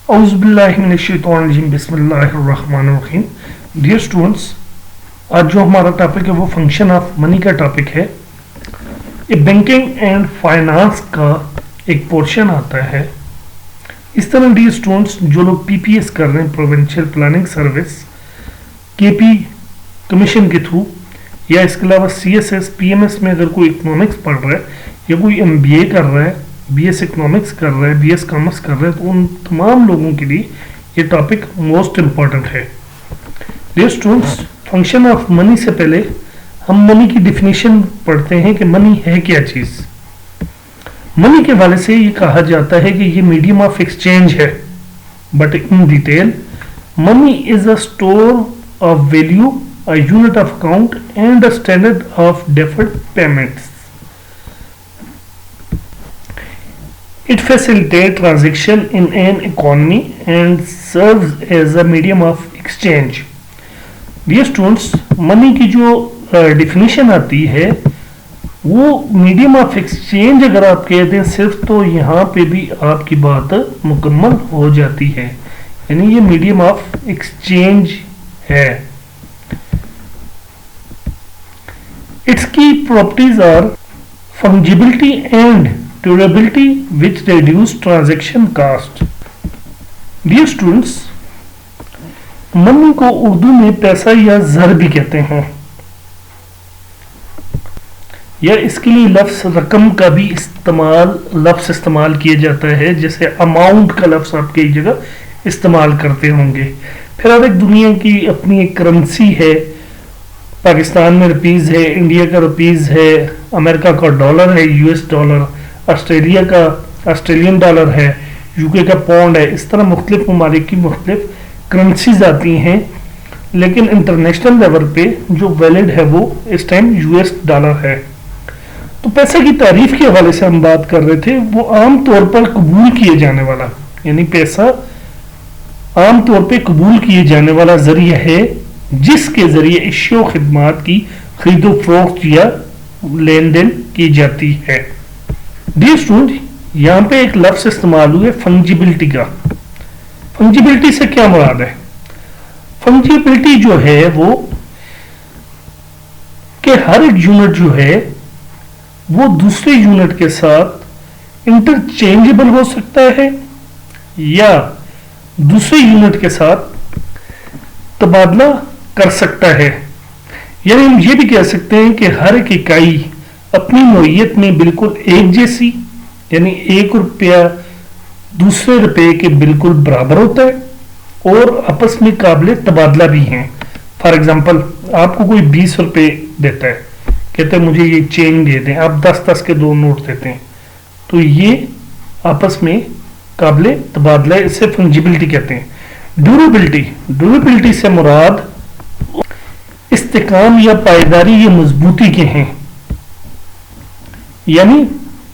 औज़ुबिल्लाहिमिनश्शैतानिर्रजीम बिस्मिल्लाहिर्रहमानिर्रहीम। Dear students, आज जो हमारा टॉपिक है वो फंक्शन ऑफ मनी का टॉपिक है। ये बैंकिंग एंड फाइनेंस का एक पोर्शन आता है। इस तरह डियर स्टूडेंट्स, जो लोग पीपीएस कर रहे हैं, provincial planning service, KP commission के थ्रू, या इसके अलावा सीएसएस पीएमएस में अगर कोई इकोनॉमिक्स पढ़ रहा है या कोई एमबीए कर रहा है, बीएस इकोनॉमिक्स कर रहा है, बीएस कॉमर्स कर रहा है, तो उन तमाम लोगों के लिए ये टॉपिक मोस्ट इम्पॉर्टेंट है। Dear students, function of money से पहले हम मनी की डिफिनेशन पढ़ते हैं कि मनी है क्या चीज। मनी के हवाले से ये कहा जाता है कि ये मीडियम ऑफ एक्सचेंज है, but in detail money is a store of value, a unit of account and a standard of deferred payments. It facilitates transaction in an economy and serves as a medium of exchange. Dear students, money की जो definition आती है वो medium of exchange अगर आप कहते हैं सिर्फ, तो यहाँ पे भी आपकी बात मुकम्मल हो जाती है, यानी ये मीडियम ऑफ एक्सचेंज है। Its key properties are fungibility and durability, which reduce transaction cost. Dear students, money को उर्दू में पैसा या ज़र भी कहते हैं, या इसके लिए लफ्ज़ रकम का भी लफ्ज़ इस्तेमाल किया जाता है, जैसे अमाउंट का लफ्ज़ आप कई जगह इस्तेमाल करते होंगे। फिर हर एक दुनिया की अपनी एक करेंसी है। पाकिस्तान में रुपीज़ है, इंडिया का रुपीज़ है, अमेरिका का डॉलर है, यूएस डॉलर, ऑस्ट्रेलिया का ऑस्ट्रेलियन डॉलर है, यूके का पौंड है। इस तरह मुख्तलिफ ममालिक की मुख्तलिफ करेंसीज आती हैं, लेकिन इंटरनेशनल लेवल पे जो वैलिड है वो इस टाइम यूएस डॉलर है। तो पैसे की तारीफ के हवाले से हम बात कर रहे थे। वो आम तौर पर कबूल किए जाने वाला, यानी पैसा आम तौर पर कबूल किए जाने वाला जरिया है जिसके जरिए इश्यो खिदमात की खरीदो फरोख्त या लेन देन की जाती है। डियर स्टूडेंट, यहाँ पे एक लफ्ज इस्तेमाल हुआ है फंजिबिलिटी का। फंजिबिलिटी से क्या मुराद है? फंजिबिलिटी जो है वो कि हर एक यूनिट जो है वो दूसरे यूनिट के साथ इंटरचेंजेबल हो सकता है या दूसरे यूनिट के साथ तबादला कर सकता है। यानी हम ये भी कह सकते हैं कि हर एक इकाई अपनी नोयत में बिल्कुल एक जैसी, यानी एक रुपया दूसरे रुपये के बिल्कुल बराबर होता है और आपस में काबिल तबादला भी हैं। फॉर एग्जांपल, आपको कोई 20 रुपये देता है, कहते हैं मुझे ये चेंज दे दें, आप 10-10 के 2 नोट देते हैं, तो ये आपस में काबिल तबादला, इसे फंजिबिलिटी कहते हैं। ड्यूरेबिलिटी से मुराद इस्तेकाम या पायदारी या मजबूती के हैं, यानी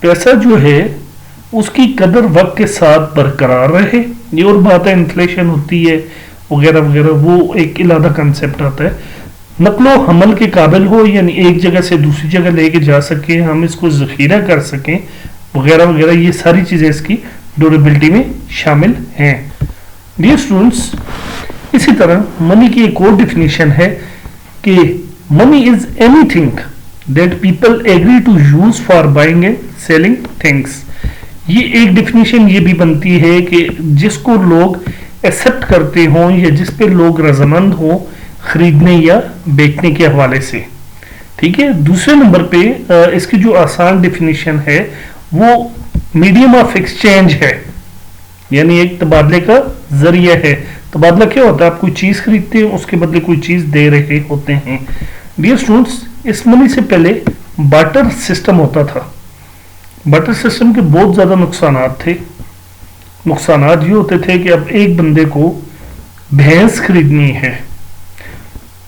पैसा जो है उसकी कदर वक्त के साथ बरकरार रहे। ये और बात है, इन्फ्लेशन होती है वगैरह वगैरह, वो एक अलग कंसेप्ट आता है। नकलो हमल के काबिल हो, यानी एक जगह से दूसरी जगह लेके जा सके, हम इसको जखीरा कर सकें वगैरह वगैरह, ये सारी चीजें इसकी ड्यूरेबिलिटी में शामिल हैं। डियर स्टूडेंट्स, इसी तरह मनी की एक और डिफिनेशन है कि money is anything that people agree to use for buying and selling things. ये एक डिफिनेशन ये भी बनती है कि जिसको लोग एक्सेप्ट करते हों या जिस पे लोग रजामंद हों खरीदने या बेचने के हवाले से। ठीक है। दूसरे नंबर पे इसकी जो आसान डिफिनेशन है वो मीडियम ऑफ एक्सचेंज है, यानी एक तबादले का जरिया है। तबादला क्या होता है? आप कोई चीज खरीदते हैं, उसके बदले कोई चीज दे रहे होते हैं। डियर स्टूडेंट्स, इस मनी से पहले बार्टर सिस्टम होता था। बार्टर सिस्टम के बहुत ज्यादा नुकसानात थे। नुकसानात ये होते थे कि अब एक बंदे को भैंस खरीदनी है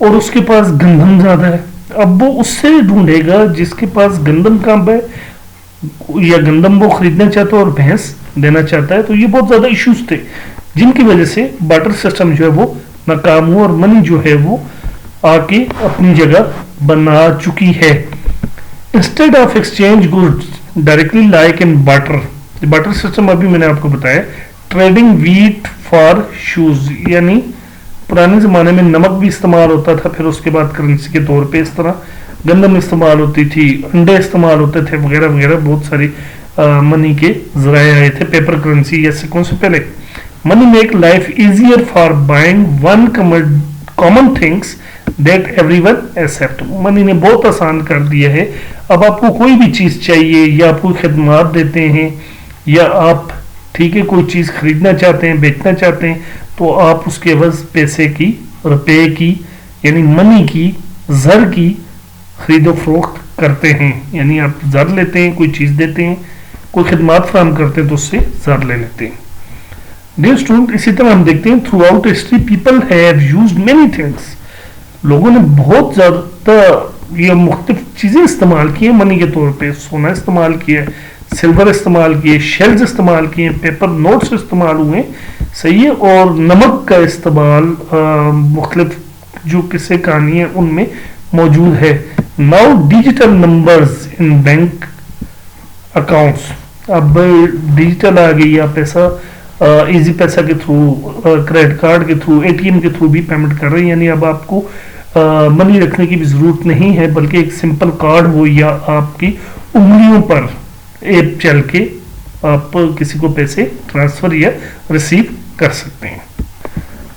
और उसके पास गंदम ज्यादा है, अब वो उससे ढूंढेगा जिसके पास गंदम कम है, या गंदम वो खरीदना चाहता है और भैंस देना चाहता है। तो ये बहुत ज्यादा इश्यूज थे जिनकी वजह से बार्टर सिस्टम जो है वो नाकाम हुआ और मनी जो है वो आके अपनी जगह बना चुकी है। Instead of exchange goods directly like in barter, barter system अभी मैंने आपको बताया ट्रेडिंग वीट फॉर शूज, यानी पुराने ज़माने में नमक भी इस्तेमाल होता था, फिर उसके बाद करेंसी के तौर पे इस तरह गंदम इस्तेमाल होती थी, अंडे इस्तेमाल होते थे, वगैरह वगैरह बहुत सारी मनी के ज़राए आए थे पेपर करेंसी या सिक्कों से पहले। Money make life easier for buying one common things that everyone accept. Money ने बहुत आसान कर दिया है। अब आपको कोई भी चीज़ चाहिए या आपको खदमात देते हैं या आप ठीक है कोई चीज़ खरीदना चाहते हैं, बेचना चाहते हैं, तो आप उसके एवज पैसे की, रुपए की, यानी मनी की, ज़र की खरीदो फरोख्त करते हैं। यानी आप ज़र लेते हैं, कोई चीज़ देते हैं, कोई खदमात फराहम करते हैं तो उससे ज़र ले लेते हैं। डियर स्टूडेंट, इसी तरह हम देखते हैं through out history people have used many things. लोगों ने बहुत ज़्यादा ये मुख्तलिफ चीज़ें इस्तेमाल की हैं मनी के तौर पे। सोना इस्तेमाल किया, सिल्वर इस्तेमाल किए, शेल्स इस्तेमाल किए, पेपर नोट्स इस्तेमाल हुए, सही है, और नमक का इस्तेमाल मुख्तलिफ जो किस्से कहानी है उनमें मौजूद है। Now digital numbers in bank accounts, अब डिजिटल आ गई, या पैसा इजी पैसा के थ्रू, क्रेडिट कार्ड के थ्रू, एटीएम के थ्रू भी पेमेंट कर रहे हैं। यानी अब आपको मनी रखने की भी ज़रूरत नहीं है, बल्कि एक सिंपल कार्ड हो या आपकी उंगलियों पर ऐप चल के आप किसी को पैसे ट्रांसफ़र या रिसीव कर सकते हैं।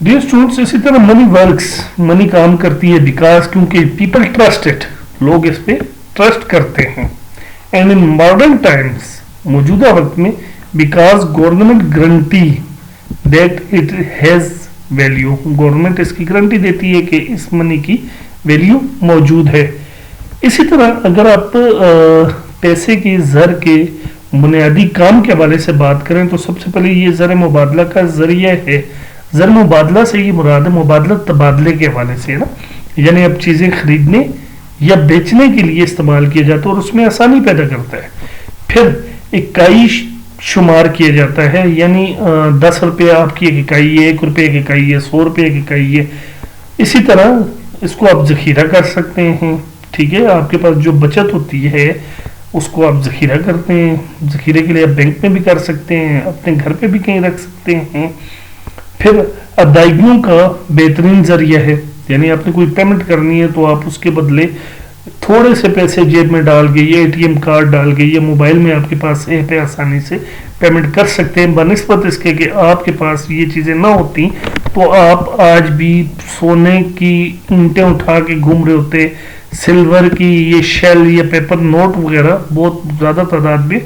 डियर स्टूडेंट्स, इसी तरह मनी वर्क्स, मनी काम करती है बिकॉज क्योंकि पीपल ट्रस्ट इट, लोग इस पे ट्रस्ट करते हैं। एंड इन मॉडर्न टाइम्स, मौजूदा वक्त में, because government guarantee that it has value, government इसकी गारंटी देती है कि इस मनी की वैल्यू मौजूद है। इसी तरह अगर आप पैसे की ज़र के बुनियादी काम के हवाले से बात करें तो सबसे पहले ये ज़र मुबादला का ज़रिया है। ज़र मुबादला से ये मुराद है मुबादला तबादले के हवाले से है ना, यानी अब चीज़ें खरीदने या बेचने के लिए इस्तेमाल किया जाता है और उसमें आसानी पैदा करता है। फिर इकाई शुमार किया जाता है, यानी 10 रुपये आपकी एक इकाई है, 1 रुपये की इकाई है, 100 रुपये की इकाई है। इसी तरह इसको आप ज़खीरा कर सकते हैं, ठीक है, आपके पास जो बचत होती है उसको आप ज़खीरा करते हैं। ज़खीरे के लिए आप बैंक में भी कर सकते हैं, अपने घर पे भी कहीं रख सकते हैं। फिर अदायगियों का बेहतरीन ज़रिया है, यानी आपने कोई पेमेंट करनी है तो आप उसके बदले थोड़े से पैसे जेब में डाल के या एटीएम कार्ड डाल के या मोबाइल में आपके पास ऐप है, आसानी से पेमेंट कर सकते हैं। बनिस्बत इसके कि आपके पास ये चीज़ें ना होती तो आप आज भी सोने की ईंटें उठा के घूम रहे होते, सिल्वर की ये शेल या पेपर नोट वगैरह बहुत ज़्यादा तादाद में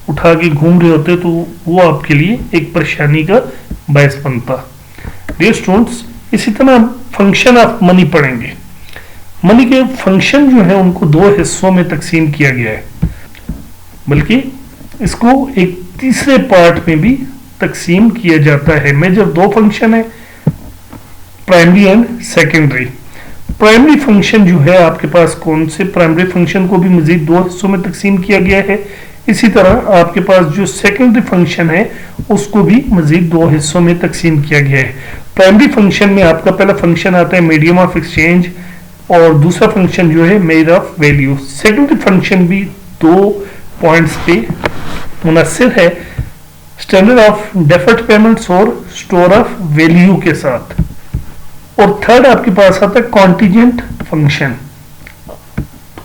उठा के घूम रहे होते, तो वो आपके लिए एक परेशानी का बायस बनता। डियर स्टूडेंट्स, इसी तरह फंक्शन ऑफ मनी पढ़ेंगे। मनी के फंक्शन जो है उनको 2 हिस्सों में तकसीम किया गया है, बल्कि इसको एक तीसरे पार्ट में भी तकसीम किया जाता है। मेजर 2 फंक्शन है, primary and secondary. Primary function जो है आपके पास कौन से, प्राइमरी फंक्शन को भी मजीद 2 हिस्सों में तकसीम किया गया है। इसी तरह आपके पास जो सेकेंडरी फंक्शन है उसको भी मजीद 2 हिस्सों में तकसीम किया गया है। प्राइमरी फंक्शन में आपका पहला फंक्शन आता है मीडियम ऑफ एक्सचेंज और दूसरा फंक्शन जो है measure of value. Secondary function भी 2 पॉइंट्स पे मुनस्सिर है, स्टैंडर्ड ऑफ डेफर्ड पेमेंट्स और स्टोर ऑफ वैल्यू के साथ। और थर्ड आपके पास आता है कॉन्टीजेंट फंक्शन।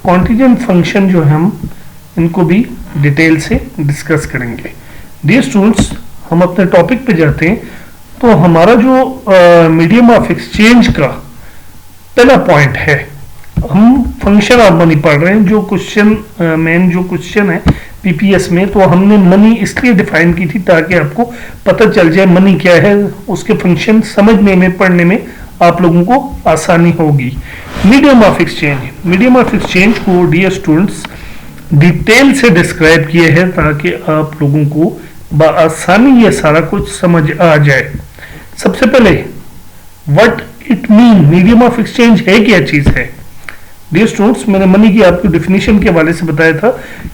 कॉन्टीजेंट फंक्शन जो है हम इनको भी डिटेल से डिस्कस करेंगे। डियर स्टूडेंट्स, हम अपने टॉपिक पे जाते हैं। तो हमारा जो मीडियम ऑफ एक्सचेंज का पहला पॉइंट है, हम फंक्शन ऑफ मनी पढ़ रहे हैं। जो क्वेश्चन मेन जो क्वेश्चन है पीपीएस में, तो हमने मनी इसलिए डिफाइन की थी ताकि आपको पता चल जाए मनी क्या है, उसके फंक्शन समझने में, पढ़ने में आप लोगों को आसानी होगी। Medium of exchange, medium of exchange को डियर स्टूडेंट्स डिटेल से डिस्क्राइब किए हैं ताकि आप लोगों को बआसानी ये सारा कुछ समझ आ जाए। सबसे पहले what it mean, medium of exchange है क्या चीज है। डियर स्टूडेंट्स, मैंने मनी की आपको डेफिनेशन के हवाले से बताया था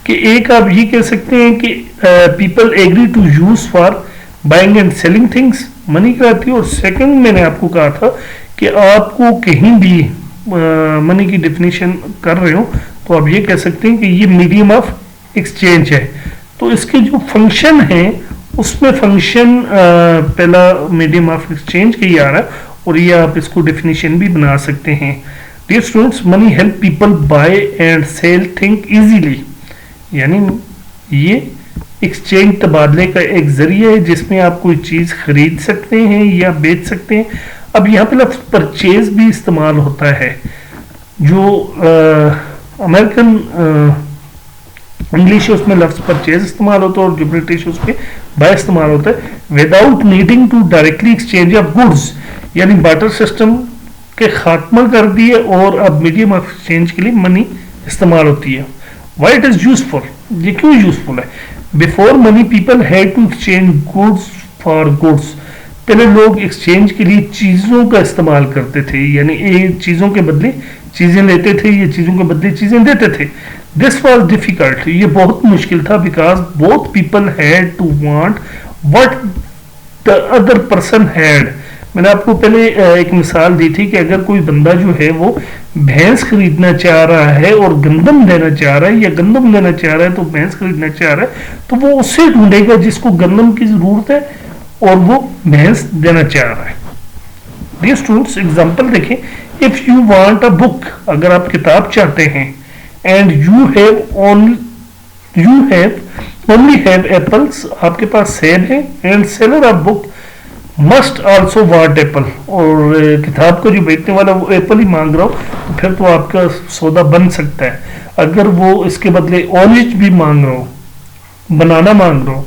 कि एक आप ये कह सकते हैं कि people agree to use for buying and selling things, money कराती है। और सेकंड मैंने आपको कहा था कि आपको कहीं भी मनी की डेफिनेशन कर रहे हो तो आप ये कह सकते हैं कि ये मीडियम ऑफ एक्सचेंज है। तो इसके जो फंक्शन है اس میں فنکشن پہلا میڈیم آف ایکسچینج کا ہی آ رہا ہے اور یہ آپ اس کو ڈیفینیشن بھی بنا سکتے ہیں. Dear students, money help people buy and sell thing easily. یعنی یہ ایکسچینج تبادلے کا ایک ذریعہ ہے جس میں آپ کوئی چیز خرید سکتے ہیں یا بیچ سکتے ہیں. اب یہاں پہ لفظ پرچیز بھی استعمال ہوتا ہے. جو امریکن انگلش ہے اس میں لفظ پرچیز استعمال ہوتا ہے اور جو برٹش اس میں بائی استعمال ہوتا ہے. Without needing to directly exchange of goods, یعنی بارٹر سسٹم کے خاتمہ کر دیے اور اب میڈیم آف ایکسچینج کے لیے منی استعمال ہوتی ہے. وائی اٹ از یوزفل, یہ کیوں یوزفل ہے؟ Before money people had to exchange goods for goods. پہلے لوگ ایکسچینج کے لیے چیزوں کا استعمال کرتے تھے, یعنی چیزوں کے بدلے چیزیں لیتے تھے یا چیزوں کے بدلے چیزیں دیتے تھے. دس واز ڈیفیکلٹ, یہ بہت مشکل تھا. Because both people had to want what the other person had. میں نے آپ کو پہلے ایک مثال دی تھی کہ اگر کوئی بندہ جو ہے وہ بھینس خریدنا چاہ رہا ہے اور گندم لینا چاہ رہا ہے یا گندم لینا چاہ رہا ہے تو بھینس خریدنا چاہ رہا ہے تو وہ اس سے ڈھونڈے گا جس کو گندم کی ضرورت ہے اور وہ بھینس دینا چاہ رہا ہے. ڈیئر اسٹوڈنٹس, ایگزامپل دیکھیں. اف یو وانٹ اے بک, اگر آپ کتاب چاہتے ہیں, and you have only have apples, آپ کے پاس سیب ہے, and seller of book must also want apple, اور کتاب کو جو بیچنے والا وہ ایپل ہی مانگ رہا ہو تو پھر تو آپ کا سودا بن سکتا ہے. اگر وہ اس کے بدلے اورنج بھی مانگ رہا ہو, بنانا مانگ رہا ہو,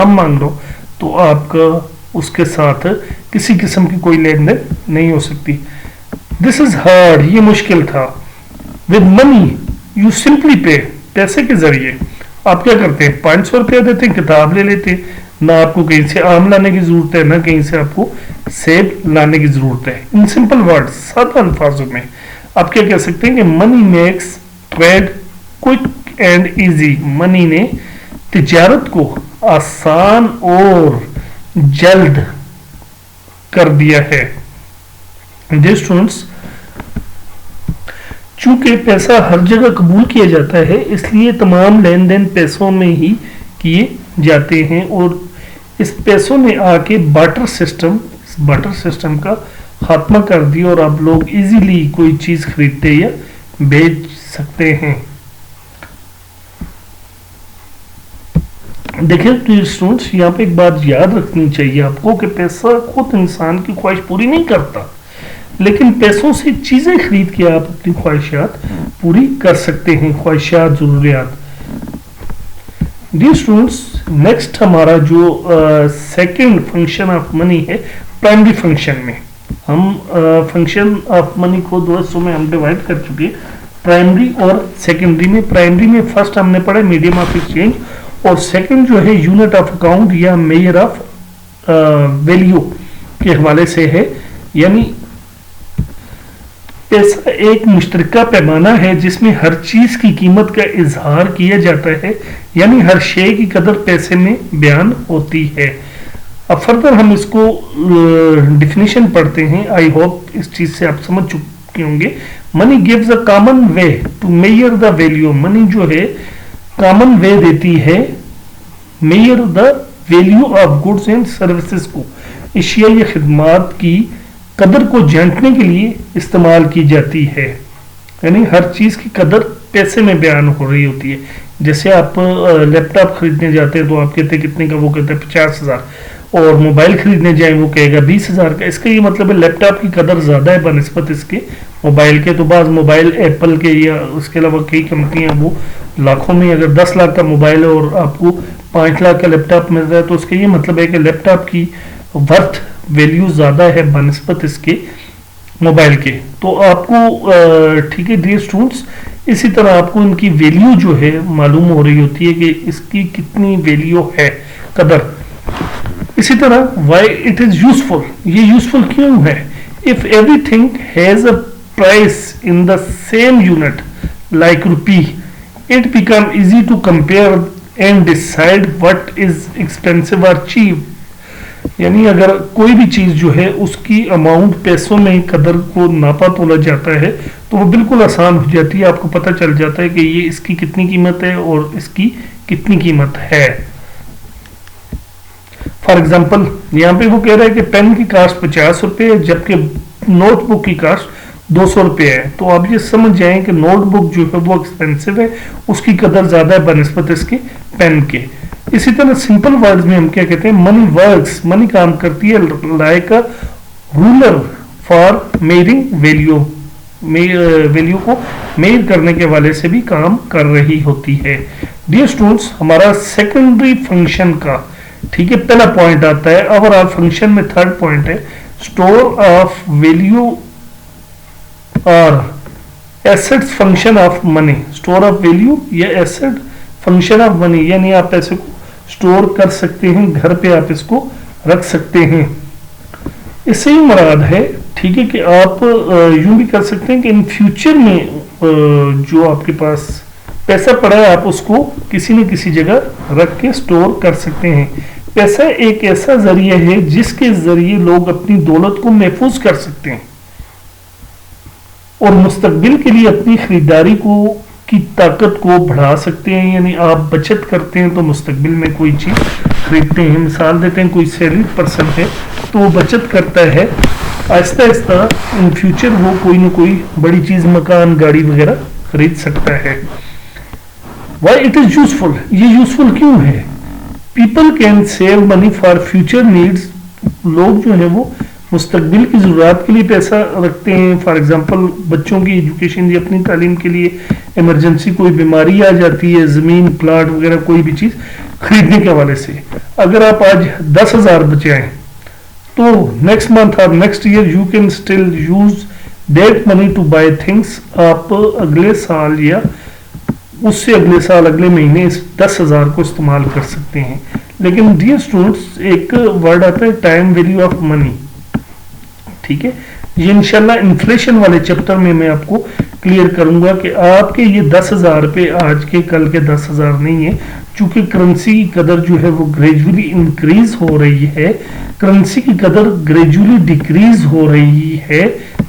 آم مانگ رہا ہو, تو آپ کا اس کے ساتھ کسی قسم کی کوئی لین دین نہیں ہو سکتی. دس از ہارڈ, یہ مشکل تھا. ود منی یو سمپلی پے, پیسے کے ذریعے آپ کیا کرتے ہیں, 500 روپیہ دیتے ہیں, کتاب لے لیتے ہیں. نہ آپ کو کہیں سے آم لانے کی ضرورت ہے, نہ کہیں سے آپ کو سیب لانے کی ضرورت ہے. ان سمپل ورڈ, سادہ الفاظوں میں آپ کیا کہہ سکتے ہیں کہ money makes trade quick and easy. Money نے تجارت کو آسان اور جلد کر دیا ہے. ڈیئر اسٹوڈنٹس, چونکہ پیسہ ہر جگہ قبول کیا جاتا ہے اس لیے تمام لین دین پیسوں میں ہی کیے جاتے ہیں, اور اس پیسوں نے آ کے بارٹر سسٹم کا خاتمہ کر دیا اور اب لوگ ایزیلی کوئی چیز خریدتے یا بیچ سکتے ہیں. دیکھیں اسٹوڈنٹس, یہاں پہ ایک بات یاد رکھنی چاہیے آپ کو کہ پیسہ خود انسان کی خواہش پوری نہیں کرتا, لیکن پیسوں سے چیزیں خرید کے آپ اپنی خواہشات پوری کر سکتے ہیں, خواہشات, ضروریات. ڈیئر اسٹوڈنٹس, نیکسٹ ہمارا جو سیکنڈ فنکشن آف منی ہے پرائمری فنکشن میں. ہم فنکشن آف منی کو دو حصوں میں ہم ڈیوائڈ کر چکے, پرائمری اور سیکنڈری میں. پرائمری میں فرسٹ ہم نے پڑھا میڈیم آف ایکسچینج, اور سیکنڈ جو ہے یونٹ آف اکاؤنٹ یا میجر آف ویلیو کے حوالے سے ہے. یعنی پیسہ ایک مشترکہ پیمانہ ہے جس میں ہر چیز کی قیمت کا اظہار کیا جاتا ہے, یعنی ہر شے کی قدر پیسے میں بیان ہوتی ہے. اب فردر ہم اس کو ڈیفینیشن پڑھتے ہیں. آئی ہوپ اس چیز سے آپ سمجھ چکے ہوں گے. Money gives a common way to measure the value. Money جو ہے کامن وے دیتی ہے measure the value of goods and services کو, اشیاء یا خدمات کی قدر کو جانچنے کے لیے استعمال کی جاتی ہے. یعنی ہر چیز کی قدر پیسے میں بیان ہو رہی ہوتی ہے. جیسے آپ لیپ ٹاپ خریدنے جاتے ہیں تو آپ کہتے ہیں کتنے کا, وہ کہتے ہیں 50,000, اور موبائل خریدنے جائیں وہ کہے گا 20,000 کا. اس کا یہ مطلب ہے لیپ ٹاپ کی قدر زیادہ ہے بنسبت اس کے موبائل کے. تو بعض موبائل ایپل کے یا اس کے علاوہ کئی کمپنیاں وہ لاکھوں میں, اگر 10 لاکھ کا موبائل ہے اور آپ کو 5 لاکھ کا لیپ ٹاپ مل رہا ہے تو اس کا یہ مطلب ہے کہ لیپ ٹاپ کی ورتھ ویلیو زیادہ ہے بنسبت اس کے موبائل کے. تو آپ کو ٹھیک ہے ڈیئر اسٹوڈنٹس, اسی طرح آپ کو ان کی ویلیو جو ہے معلوم ہو رہی ہوتی ہے کہ اس کی کتنی ویلیو ہے, قدر. اسی طرح وائی اٹ از یوزفل, یہ یوزفل کیوں ہے؟ If everything has a price in the same unit like rupee, it become easy to compare and decide what is expensive or cheap. یعنی اگر کوئی بھی چیز جو ہے اس کی اماؤنٹ پیسوں میں قدر کو ناپا تولا جاتا ہے تو وہ بالکل آسان ہو جاتی ہے. آپ کو پتہ چل جاتا ہے کہ یہ اس کی کتنی قیمت ہے اور اس کی کتنی قیمت ہے. फॉर एग्जाम्पल यहाँ पे वो कह रहा है कि पेन की कास्ट 50 रुपए है जबकि नोटबुक की कास्ट 200 रुपए है। तो आप ये समझ जाएं कि नोटबुक जो है वो एक्सपेंसिव है, उसकी कदर ज्यादा है बनस्बत इसके पेन के। इसी तरह सिंपल वर्ड्स में हम क्या कहते हैं, मनी वर्क्स, मनी काम करती है like a ruler for measuring value, value को मेजर करने के वाले से भी काम कर रही होती है। डियर स्टूडेंट्स, हमारा सेकेंडरी फंक्शन का, ठीक है, पहला पॉइंट आता है। अब आप फंक्शन में थर्ड पॉइंट है स्टोर ऑफ वैल्यू और assets function of money. Store of value या एसेट फंक्शन ऑफ मनी, यानी आप पैसे को स्टोर कर सकते हैं, घर पे आप इसको रख सकते हैं। इससे ही मुराद है, ठीक है, कि आप यूं भी कर सकते हैं कि इन फ्यूचर में जो आपके पास पैसा पड़ा है आप उसको किसी न किसी जगह रख के स्टोर कर सकते हैं। पैसा एक ऐसा जरिया है जिसके जरिए लोग अपनी दौलत को महफूज कर सकते हैं और मुस्तकबिल के लिए अपनी खरीदारी को की ताकत को बढ़ा सकते हैं। यानी आप बचत करते हैं तो मुस्तकबिल में कोई चीज खरीदते हैं। मिसाल देते हैं, कोई सैलरीड पर्सन है तो वो बचत करता है, आहिस्ता आहिस्ता इन फ्यूचर वो कोई ना कोई बड़ी चीज, मकान, गाड़ी वगैरह खरीद सकता है। वाई इट इज यूजफुल, ये यूजफुल क्यों है? People can save money for future needs. लोग जो है वो मुस्तकबिल की जरूरत के लिए पैसा रखते हैं। फॉर एग्जांपल बच्चों की एजुकेशन या अपनी तालीम के लिए, इमरजेंसी कोई बीमारी आ जाती है, जमीन, प्लाट वगैरह कोई भी चीज खरीदने के हवाले से। अगर आप आज 10,000 बचाएं तो नेक्स्ट मंथ और next year you can still use that money to buy things. आप अगले साल या उससे अगले साल, अगले महीने इस 10,000 को इस्तेमाल कर सकते हैं। लेकिन डियर स्टूडेंट्स, एक वर्ड आता है टाइम वैल्यू ऑफ मनी, ठीक है, ये इंशाल्लाह इन्फ्लेशन वाले चैप्टर में मैं आपको क्लियर करूंगा कि आपके ये 10,000 रुपए आज के कल के 10,000 नहीं है, चूंकि करेंसी की कदर जो है वो ग्रेजुअली इंक्रीज हो रही है, करेंसी की कदर ग्रेजुअली डिक्रीज हो रही है,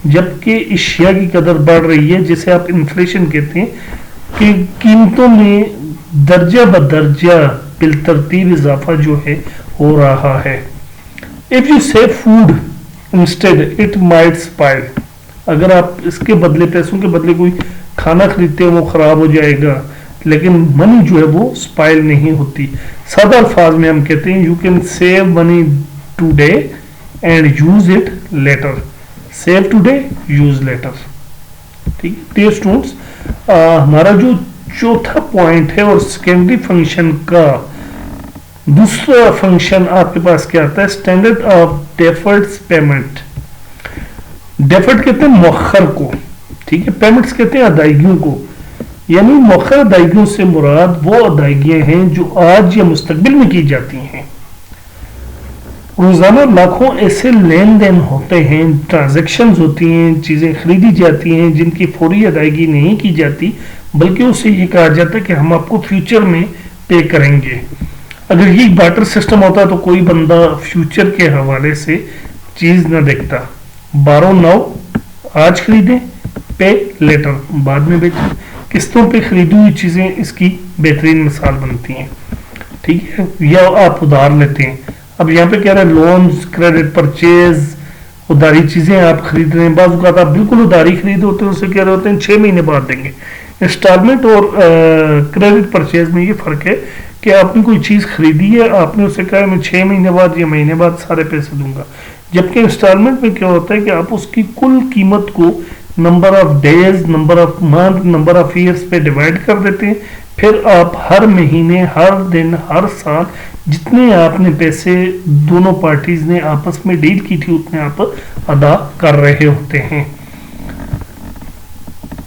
जबकि एशिया की कदर बढ़ रही है, जिसे आप इन्फ्लेशन कहते हैं कि कीमतों में दर्जा बदर्जा बिलतरतीब इजाफा जो है हो रहा है। If you save food instead it might spoil, अगर आप इसके बदले, पैसों के बदले कोई खाना खरीदते हैं वो खराब हो जाएगा, लेकिन मनी जो है वो स्पाइल नहीं होती। सादा अल्फाज में हम कहते हैं you can save money today and use it later. Save today, use later, ठीक है। डियर स्टूडेंट्स, हमारा जो चौथा पॉइंट है और सेकेंडरी फंक्शन का दूसरा फंक्शन आपके पास क्या आता है, standard of deferred payment. Deferred कहते हैं मौखर को, ठीक है, पेमेंट्स कहते हैं अदायगियों को। यानी मौखर अदायगियों से मुराद वो अदायगियां हैं जो आज या मुस्तकबिल में की जाती हैं। रोजाना लाखों ऐसे लेन देन होते हैं, ट्रांजैक्शंस होती हैं, चीजें खरीदी जाती हैं जिनकी फौरी अदायगी नहीं की जाती, बल्कि उससे ये कहा जाता है कि हम आपको फ्यूचर में पे करेंगे। अगर ये बार्टर सिस्टम होता तो कोई बंदा फ्यूचर के हवाले से चीज ना देखता। बारो नाउ, आज खरीदें, पे लेटर, बाद में बेचें। किस्तों पे खरीदी हुई चीजें इसकी बेहतरीन मिसाल बनती हैं, ठीक है। या आप उधार लेते हैं, अब यहाँ पे कह रहे हैं लोन्स, क्रेडिट परचेज, उधारी चीजें आप खरीद रहे हैं। बाज़ औक़ात आप बिल्कुल उधारी खरीद होते हैं, उसे कह रहे होते हैं 6 महीने बाद देंगे। इंस्टॉलमेंट और क्रेडिट परचेज में ये फर्क है कि आपने कोई चीज खरीदी है, आपने उसे कहा मैं 6 महीने बाद या महीने बाद सारे पैसे दूंगा, जबकि इंस्टॉलमेंट में क्या होता है कि आप उसकी कुल कीमत को number of days, number of month, number of years पे डिवाइड कर देते हैं। फिर आप हर महीने, हर दिन, हर साल जितने आपने पैसे दोनों पार्टीज ने आपस में डील की थी उतने आप अदा कर रहे होते हैं।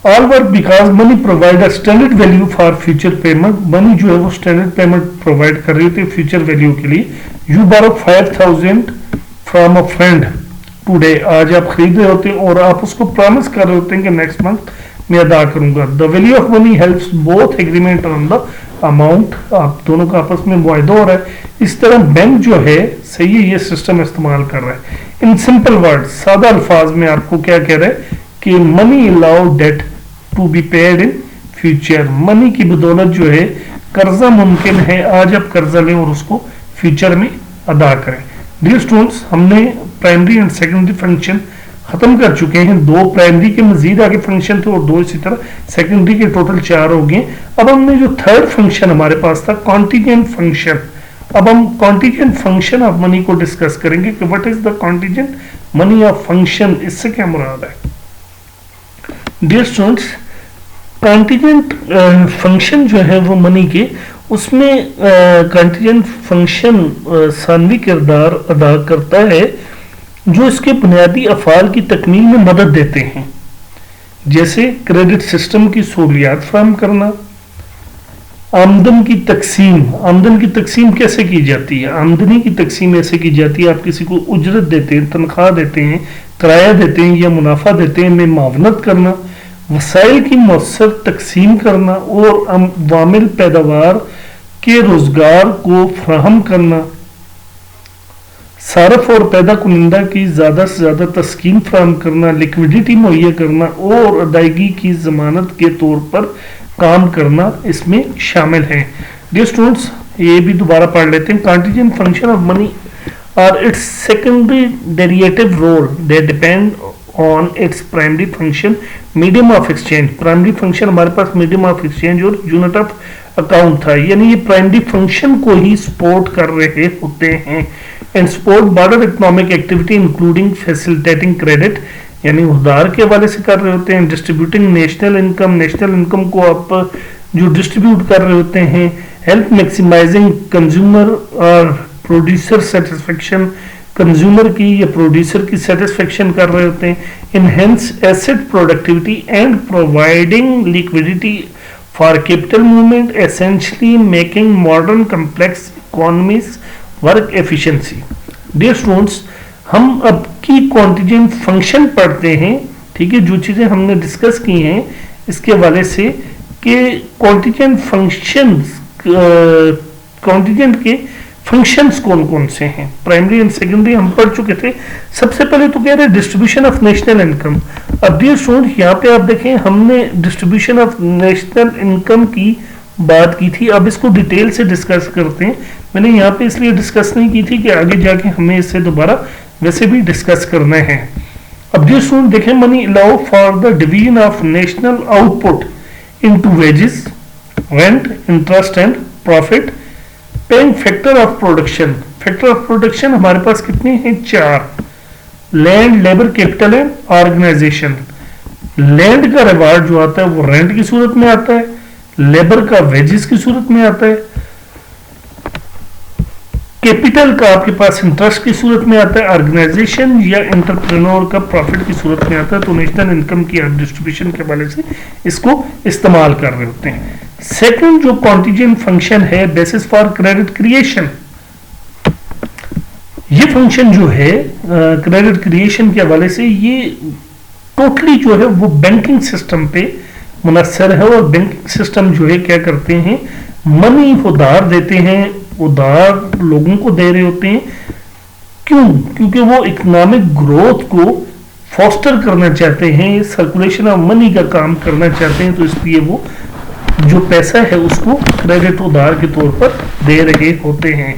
All work because money provide a standard value for future payment. Money जो है वो स्टैंडर्ड पेमेंट प्रोवाइड कर रही होती है फ्यूचर वैल्यू के लिए। You borrow 5,000 from a friend today, आज आप खरीद रहे होते हैं और आप उसको प्रॉमिस कर रहे होते हैं कि नेक्स्ट मंथ मैं अदा करूंगा। The value of money helps both agreement on the amount, आप दोनों का आपस में मुआहदा हो रहा है। इस तरह बैंक जो है सही है ये सिस्टम इस्तेमाल कर रहा है। इन सिंपल वर्ड, सादा अल्फाज में आपको क्या कह रहा है कि money allow debt to be paid in future. Money की बदौलत जो है कर्जा मुमकिन है आज आप कर्जा लें और उसको फ्यूचर में ادا کریں. ڈیئر اسٹوڈنٹس، ہم نے پرائمری اینڈ سیکنڈری فنکشن ختم کر چکے ہیں. 2 پرائمری کے مزید آگے فنکشن تھے اور 2 اسی طرح سیکنڈری کے، ٹوٹل 4 ہو گئے. اب ہم نے جو تھرڈ فنکشن ہمارے پاس تھا کانٹیجنٹ فنکشن، اب ہم کانٹیجنٹ فنکشن آف منی کو ڈسکس کریں گے کہ what is the contingent money of function, اس سے کیا مراد ہے. ڈیئر اسٹوڈنٹس، کانٹیجنٹ فنکشن جو ہے وہ منی کے، اس میں کانٹیجنٹ فنکشن ثانوی کردار ادا کرتا ہے جو اس کے بنیادی افعال کی تکمیل میں مدد دیتے ہیں، جیسے کریڈٹ سسٹم کی سہولیات فراہم کرنا، آمدن کی تقسیم. آمدن کی تقسیم کیسے کی جاتی ہے؟ آمدنی کی تقسیم ایسے کی جاتی ہے، آپ کسی کو اجرت دیتے ہیں، تنخواہ دیتے ہیں، کرایہ دیتے ہیں یا منافع دیتے ہیں، میں معاونت کرنا، وسائل کی مؤثر تقسیم کرنا اور عوامل پیداوار کے روزگار کو فراہم کرنا، صارف اور پیدا کنندہ کی زیادہ سے زیادہ تسکین فراہم کرنا، لیکویڈیٹی مہیا کرنا اور ادائیگی کی ضمانت کے طور پر کام کرنا اس میں شامل ہیں. ڈیئر اسٹوڈنٹس، یہ بھی دوبارہ پڑھ لیتے ہیں. Contingent function of money or its secondary derivative role, they depend on its primary function, medium of exchange. primary function ہمارے پاس medium of exchange اور unit of account تھا، یعنی یہ primary function کو ہی support کر رہے ہوتے ہیں. and support broader economic activity including facilitating credit، یعنی ادھار کے حوالے سے کر رہے ہوتے ہیں. distributing national income، national income کو آپ جو ڈسٹریبیوٹ کر رہے ہوتے ہیں. help maximizing consumer اور پروڈیوسر سیٹسفیکشن، کنزیومر کی یا پروڈیوسر کی سیٹسفیکشن کر رہے ہوتے ہیں. Enhance asset productivity and providing liquidity for capital movement, essentially making modern complex economies work efficiency. Dear students, ہم اب کی کانٹیجنٹ فنکشن پڑھتے ہیں، ٹھیک ہے، جو چیزیں ہم نے ڈسکس کی ہیں اس کے حوالے سے کہ کانٹیجنٹ فنکشن، کانٹیجنٹ کے فنکشنز کون کون سے ہیں. پرائمری اینڈ سیکنڈری ہم پڑھ چکے تھے. سب سے پہلے تو کہہ رہے ڈسٹریبیوشن آف نیشنل انکم. اب ڈیئر اسٹوڈنٹ، یہاں پہ آپ دیکھیں ہم نے ڈسٹریبیوشن آف نیشنل انکم کی بات کی تھی، اب اس کو ڈیٹیل سے ڈسکس کرتے ہیں. میں نے یہاں پہ اس لیے ڈسکس نہیں کی تھی کہ آگے جا کے ہمیں اس سے دوبارہ ویسے بھی ڈسکس کرنا ہے. اب ڈیئر اسٹوڈنٹ دیکھیں، money allow for the division of national output into wages, rent, interest and profit. Paying factor of production. Factor of production ہمارے پاس کتنے ہیں؟ 4. Land, labour, capital and organisation. Land کا reward جو آتا ہے وہ رینٹ کی صورت میں آتا ہے، لیبر کا ویجز کی صورت میں آتا ہے، کیپٹل کا آپ کے پاس انٹرسٹ کی صورت میں آتا ہے، آرگنائزیشن یا انٹرپرینور کا پروفٹ کی صورت میں آتا ہے. تو نیشنل انکم کی آپ ڈسٹریبیوشن کے حوالے سے اس کو استعمال کر رہے ہوتے ہیں. سیکنڈ جو کانٹیجنٹ فنکشن ہے، بیسس فار کریڈٹ کریشن. یہ فنکشن جو ہے کریڈٹ کریشن کے حوالے سے، یہ ٹوٹلی جو ہے وہ بینکنگ سسٹم پہ منحصر ہے. اور بینکنگ سسٹم جو ہے کیا کرتے ہیں، منی ادھار دیتے ہیں، ادھار لوگوں کو دے رہے ہوتے ہیں. کیوں؟ کیونکہ وہ اکنامک گروتھ کو فوسٹر کرنا چاہتے ہیں، سرکولیشن آف منی کا کام کرنا چاہتے ہیں. تو اس لیے وہ جو پیسہ ہے اس کو کریڈٹ ادھار کے طور پر دے رہے ہوتے ہیں.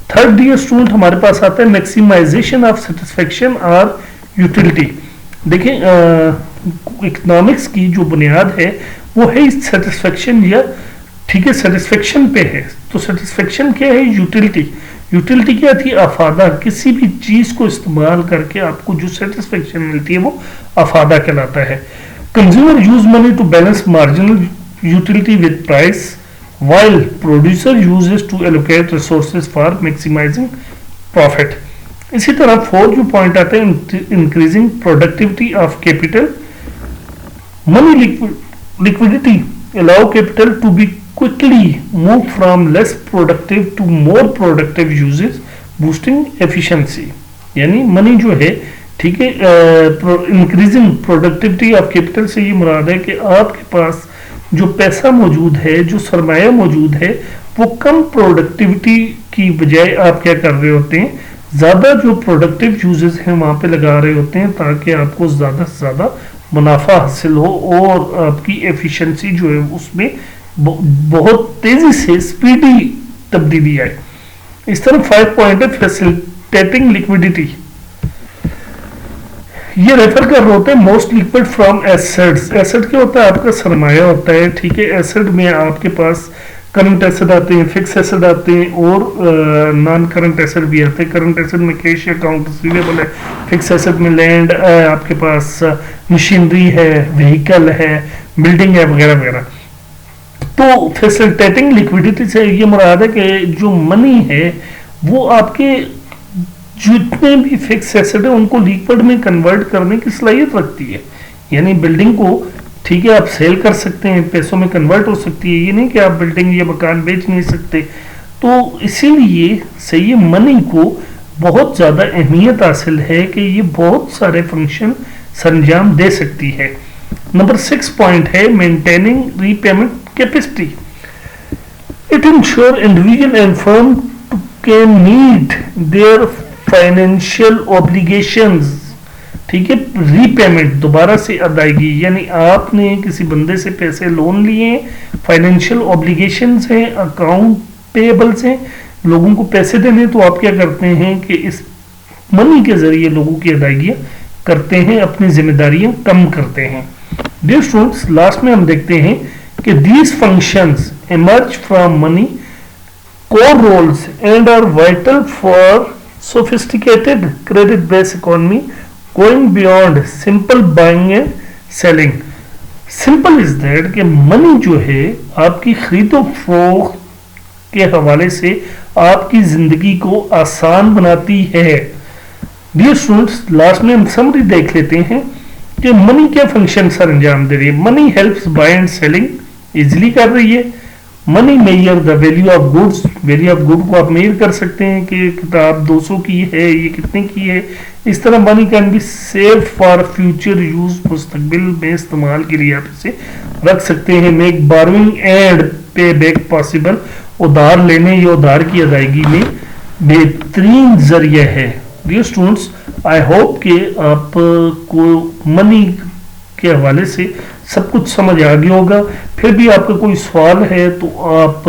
تھرڈ ڈیئر اسٹوڈنٹ ہمارے پاس آتا ہے میکسیمائزیشن آف سیٹسفیکشن اور یوٹیلٹی. دیکھیں اکنامکس کی جو بنیاد ہے وہ ہے سیٹسفیکشن، یا ٹھیک ہے سیٹسفیکشن پہ ہے. تو سیٹسفیکشن کیا ہے؟ یوٹیلٹی. یوٹیلٹی کیا تھی؟ افادہ. کسی بھی چیز کو استعمال کر کے آپ کو جو سیٹسفیکشن ملتی ہے وہ افادہ کہلاتا ہے. Consumer use money to balance marginal utility with price while producer uses to allocate resources for maximizing profit. اسی طرح 4 جو پوائنٹ آتا ہے increasing productivity of capital. Money liquidity allow capital to be quickly moved from less productive to more productive uses, boosting efficiency. یعنی منی جو ہے ٹھیک ہے انکریزنگ پروڈکٹیوٹی آف کیپٹل سے یہ مراد ہے کہ آپ کے پاس جو پیسہ موجود ہے، جو سرمایہ موجود ہے، وہ کم پروڈکٹیوٹی کی بجائے آپ کیا کر رہے ہوتے ہیں، زیادہ جو پروڈکٹیو یوزز ہیں وہاں پہ لگا رہے ہوتے ہیں تاکہ آپ کو زیادہ سے زیادہ منافع حاصل ہو اور آپ کی ایفیشنسی جو ہے اس میں بہت تیزی سے سپیڈی تبدیلی آئے. اس طرح 5 پوائنٹ ہے فیسلٹیٹنگ لیکوڈیٹی. یہ ریفر کر رہے ہوتے ہیں most liquid from assets. Asset کیا ہوتا ہے؟ آپ کا سرمایہ ہوتا ہے. ٹھیک ہے، ایسڈ میں آپ کے پاس کرنٹ ایسڈ آتے ہیں، فکس ایسڈ آتے ہیں اور نان کرنٹ ایسڈ بھی آتے ہیں. کرنٹ ایسڈ میں کیش اکاؤنٹ ریسیویبل ہے، فکس ایسڈ میں لینڈ، آپ کے پاس مشینری ہے، وہیکل ہے، بلڈنگ ہے، وغیرہ وغیرہ. تو فیسلٹیٹنگ لیکوڈیٹی سے یہ مراد ہے کہ جو منی ہے وہ آپ کے جتنے بھی فکس ایسڈ ہیں ان کو لیکوڈ میں کنورٹ کرنے کی صلاحیت رکھتی ہے. یعنی بلڈنگ کو ٹھیک ہے آپ سیل کر سکتے ہیں، پیسوں میں کنورٹ ہو سکتی ہے. یہ نہیں کہ آپ بلڈنگ یا مکان بیچ نہیں سکتے. تو اسی لیے سے یہ منی کو بہت زیادہ اہمیت حاصل ہے کہ یہ بہت سارے فنکشن سر انجام دے سکتی ہے. نمبر 6 پوائنٹ ہے maintaining repayment capacity. It insure individual and firm can meet their financial obligations. ٹھیک ہے، ری پیمنٹ دوبارہ سے ادائیگی، یعنی آپ نے کسی بندے سے پیسے لون لیے ہیں، فائنینشیل اوبلیگیشنز ہیں، اکاؤنٹ پیبلز ہیں، لوگوں کو پیسے دینے. تو آپ کیا کرتے ہیں کہ اس منی کے ذریعے لوگوں کی ادائیگیاں کرتے ہیں، اپنی ذمہ داریاں کم کرتے ہیں. ڈیئر اسٹوڈنٹس، لاسٹ میں ہم دیکھتے ہیں کہ these functions emerge from money core roles and are vital for sophisticated credit based economy going beyond simple buying and selling. Simple is that کہ منی جو ہے آپ کی خرید و فروخت کے حوالے سے آپ کی زندگی کو آسان بناتی ہے. Dear students, لاسٹ میں ہم سمری دیکھ لیتے ہیں کہ منی کیا فنکشن سر انجام دے رہی ہے. Money helps buy and selling easily کر رہی ہے. Money measure the value of goods. Value of good کو آپ میئر کر سکتے ہیں کہ کتاب 200 کی ہے، یہ کتنے کی ہے. اس طرح money can be save for future use. مستقبل میں استعمال کے لیے آپ اسے رکھ سکتے ہیں. Make borrowing and pay back possible. ادھار لینے یا ادھار کی ادائیگی میں بہترین ذریعہ ہے. ڈیئر اسٹوڈنٹس، آئی ہوپ کہ آپ کو منی کے حوالے سے سب کچھ سمجھ آ گیا ہوگا. پھر بھی آپ کا کوئی سوال ہے تو آپ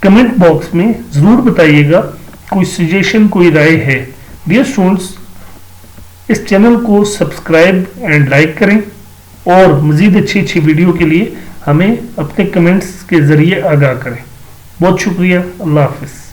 کمنٹ باکس میں ضرور بتائیے گا. کوئی سجیشن، کوئی رائے ہے. ڈیئر اسٹوڈنٹس، اس چینل کو سبسکرائب اینڈ لائک کریں اور مزید اچھی ویڈیو کے لیے ہمیں اپنے کمنٹس کے ذریعے آگاہ کریں. بہت شکریہ. اللہ حافظ.